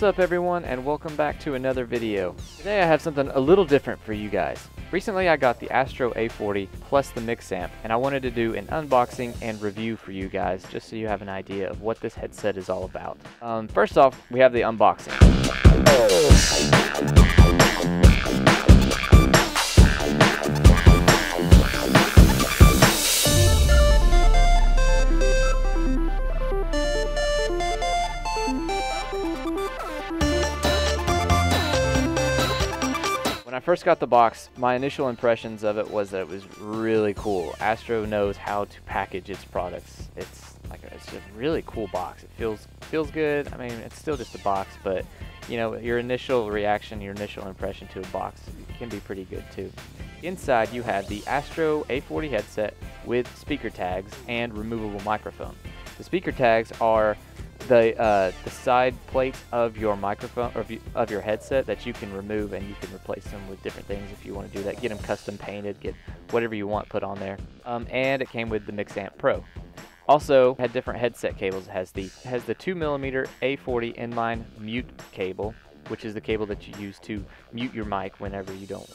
What's up everyone, and welcome back to another video. Today I have something a little different for you guys. Recently I got the ASTRO A40 plus the MixAmp, and I wanted to do an unboxing and review for you guys just so you have an idea of what this headset is all about. First off, we have the unboxing. When I first got the box, my initial impressions of it was that it was really cool. Astro knows how to package its products. It's just a really cool box. It feels good. I mean, it's still just a box, but you know, your initial reaction, your initial impression to a box can be pretty good too. Inside you have the ASTRO A40 headset with speaker tags and removable microphone. The speaker tags are the side plates of your microphone or of your headset that you can remove, and you can replace them with different things if you want to do that. Get them custom painted, get whatever you want put on there. And it came with the MixAmp Pro. Also had different headset cables. It has the 2mm A40 inline mute cable, which is the cable that you use to mute your mic whenever you don't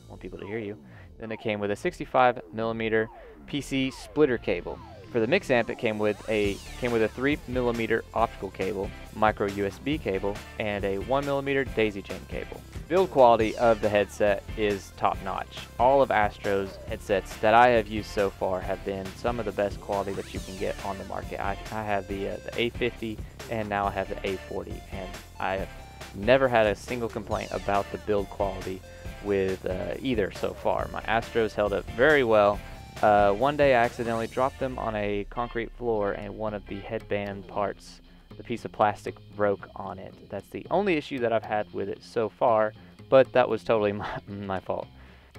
want people to hear you. Then it came with a 65mm PC splitter cable. For the MixAmp, it came with a 3mm optical cable, micro USB cable, and a 1mm daisy chain cable. Build quality of the headset is top notch. All of Astro's headsets that I have used so far have been some of the best quality that you can get on the market. I have the A50 and now I have the A40, and I have never had a single complaint about the build quality with either so far. My Astros held up very well. One day I accidentally dropped them on a concrete floor, and one of the headband parts, the piece of plastic, broke on it. That's the only issue that I've had with it so far, but that was totally my fault.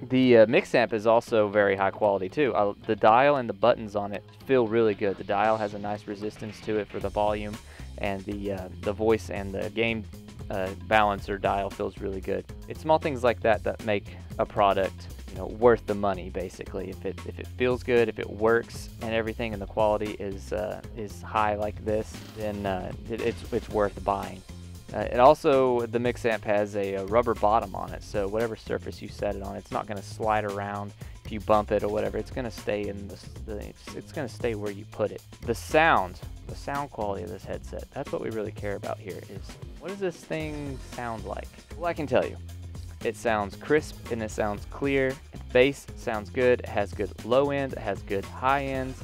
The MixAmp is also very high quality too. The dial and the buttons on it feel really good. The dial has a nice resistance to it for the volume, and the voice and the game balancer dial feels really good. It's small things like that that make a product, you know, worth the money. Basically, if it feels good, if it works and everything, and the quality is high like this, then it's worth buying. It also, the MixAmp has a rubber bottom on it, so whatever surface you set it on, it's not going to slide around if you bump it or whatever. It's going to stay in it's going to stay where you put it. The sound quality of this headset, that's what we really care about here. Is what does this thing sound like? Well, I can tell you. It sounds crisp and it sounds clear. Bass sounds good. It has good low end. It has good high ends.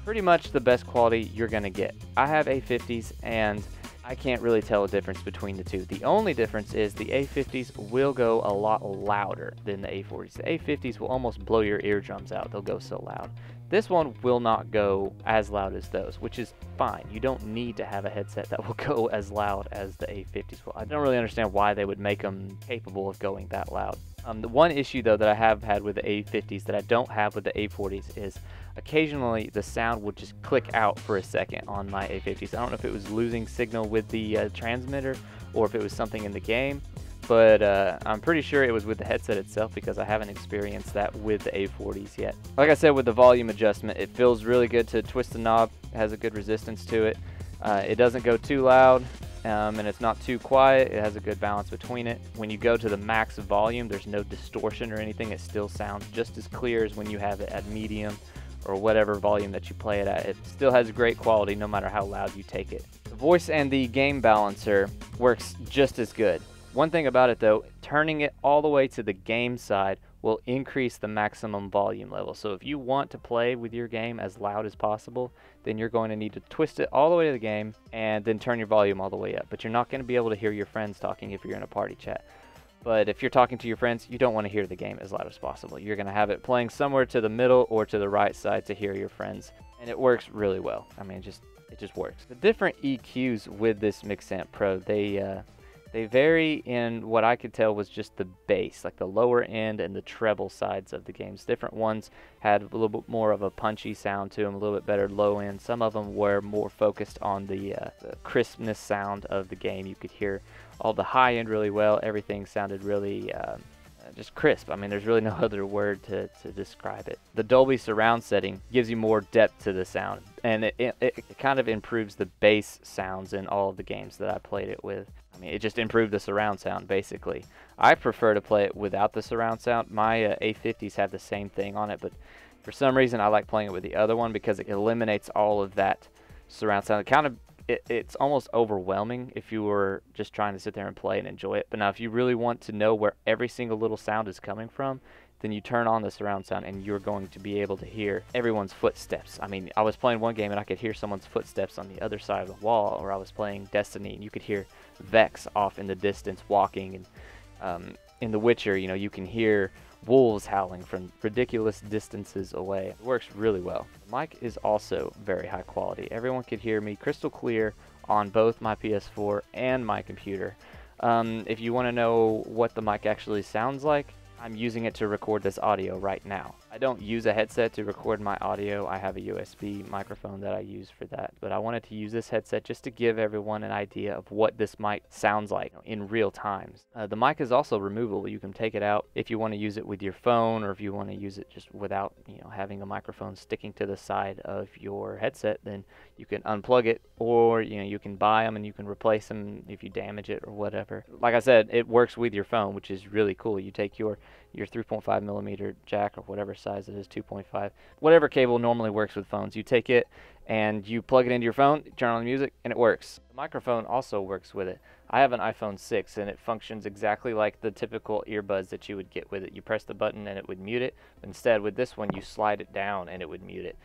Pretty much the best quality you're gonna get. I have A50s and I can't really tell a difference between the two. The only difference is the A50s will go a lot louder than the A40s. The A50s will almost blow your eardrums out. They'll go so loud. This one will not go as loud as those, which is fine. You don't need to have a headset that will go as loud as the A50s will. I don't really understand why they would make them capable of going that loud. The one issue though that I have had with the A50s that I don't have with the A40s is occasionally the sound would just click out for a second on my A50s. I don't know if it was losing signal with the transmitter or if it was something in the game, but I'm pretty sure it was with the headset itself, because I haven't experienced that with the A40s yet. Like I said, with the volume adjustment, it feels really good to twist the knob. It has a good resistance to it. It doesn't go too loud, and it's not too quiet. It has a good balance between it. When you go to the max volume, there's no distortion or anything. It still sounds just as clear as when you have it at medium or whatever volume that you play it at. It still has great quality no matter how loud you take it. The voice and the game balancer works just as good. One thing about it though, turning it all the way to the game side will increase the maximum volume level. So if you want to play with your game as loud as possible, then you're going to need to twist it all the way to the game and then turn your volume all the way up. But you're not going to be able to hear your friends talking if you're in a party chat. But if you're talking to your friends, you don't want to hear the game as loud as possible. You're going to have it playing somewhere to the middle or to the right side to hear your friends. And it works really well. I mean, it just works. The different EQs with this MixAmp Pro, they vary in what I could tell was just the bass, like the lower end and the treble sides of the games. Different ones had a little bit more of a punchy sound to them, a little bit better low end. Some of them were more focused on the crispness sound of the game. You could hear all the high end really well. Everything sounded really just crisp. I mean, there's really no other word to describe it. The Dolby surround setting gives you more depth to the sound, and it kind of improves the bass sounds in all of the games that I played it with. mean, it just improved the surround sound, basically. I prefer to play it without the surround sound. My A50s have the same thing on it, but for some reason I like playing it with the other one because it eliminates all of that surround sound. It's almost overwhelming if you were just trying to sit there and play and enjoy it. But now if you really want to know where every single little sound is coming from, then you turn on the surround sound and you're going to be able to hear everyone's footsteps. I mean, I was playing one game and I could hear someone's footsteps on the other side of the wall, or I was playing Destiny and you could hear Vex off in the distance walking, and in The Witcher, you know, you can hear wolves howling from ridiculous distances away. It works really well. The mic is also very high quality. Everyone could hear me crystal clear on both my PS4 and my computer. If you want to know what the mic actually sounds like, I'm using it to record this audio right now. I don't use a headset to record my audio. I have a USB microphone that I use for that, but I wanted to use this headset just to give everyone an idea of what this mic sounds like in real time. The mic is also removable. You can take it out if you want to use it with your phone, or if you want to use it just without, you know, having a microphone sticking to the side of your headset. Then you can unplug it, or you know, you can buy them and you can replace them if you damage it or whatever. Like I said, it works with your phone, which is really cool. You take your 3.5 millimeter jack, or whatever size it is, 2.5, whatever cable normally works with phones. You take it and you plug it into your phone, turn on the music, and it works. The microphone also works with it. I have an iPhone 6 and it functions exactly like the typical earbuds that you would get with it. You press the button and it would mute it. Instead, with this one, you slide it down and it would mute it.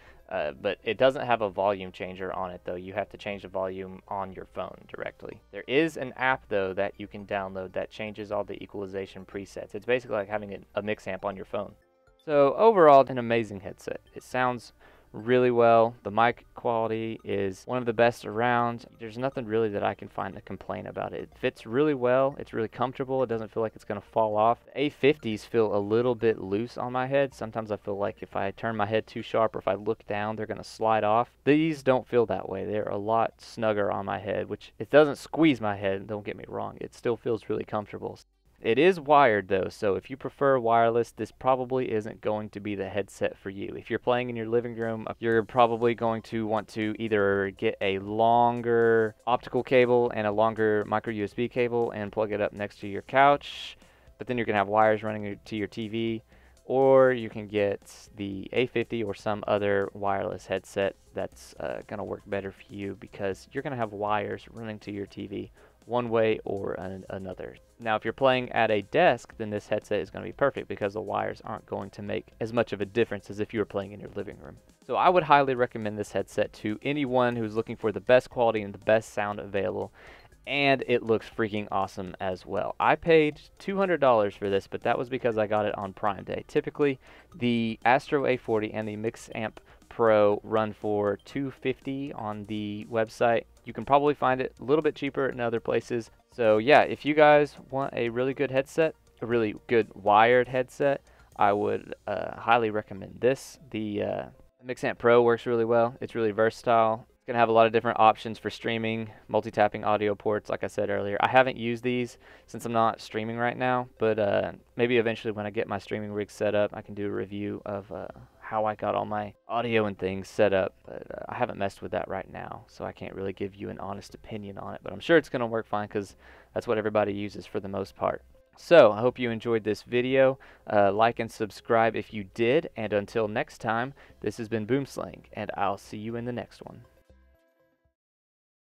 But it doesn't have a volume changer on it, though. You have to change the volume on your phone directly. There is an app, though, that you can download that changes all the equalization presets. It's basically like having a MixAmp on your phone. So overall, an amazing headset. It sounds really well. The mic quality is one of the best around. There's nothing really that I can find to complain about it. It fits really well. It's really comfortable. It doesn't feel like it's going to fall off. The A50s feel a little bit loose on my head. Sometimes I feel like if I turn my head too sharp or if I look down, they're going to slide off. These don't feel that way. They're a lot snugger on my head, which it doesn't squeeze my head, don't get me wrong. It still feels really comfortable. It is wired though, so if you prefer wireless, this probably isn't going to be the headset for you. If you're playing in your living room, you're probably going to want to either get a longer optical cable and a longer micro USB cable and plug it up next to your couch, but then you're going to have wires running to your TV, or you can get the A50 or some other wireless headset that's going to work better for you, because you're going to have wires running to your TV one way or another. Now, if you're playing at a desk, then this headset is going to be perfect because the wires aren't going to make as much of a difference as if you were playing in your living room. So I would highly recommend this headset to anyone who's looking for the best quality and the best sound available, and it looks freaking awesome as well. I paid $200 for this, but that was because I got it on Prime Day. Typically, the ASTRO A40 and the MixAmp Pro run for $250 on the website. You can probably find it a little bit cheaper in other places. So yeah, if you guys want a really good headset, a really good wired headset, I would highly recommend this. The MixAmp Pro works really well. It's really versatile. It's going to have a lot of different options for streaming, multi-tapping audio ports, like I said earlier. I haven't used these since I'm not streaming right now, but maybe eventually when I get my streaming rig set up, I can do a review of how I got all my audio and things set up, but I haven't messed with that right now, so I can't really give you an honest opinion on it, but I'm sure it's going to work fine because that's what everybody uses for the most part. So I hope you enjoyed this video. Like and subscribe if you did, and until next time, this has been Boomslang, and I'll see you in the next one.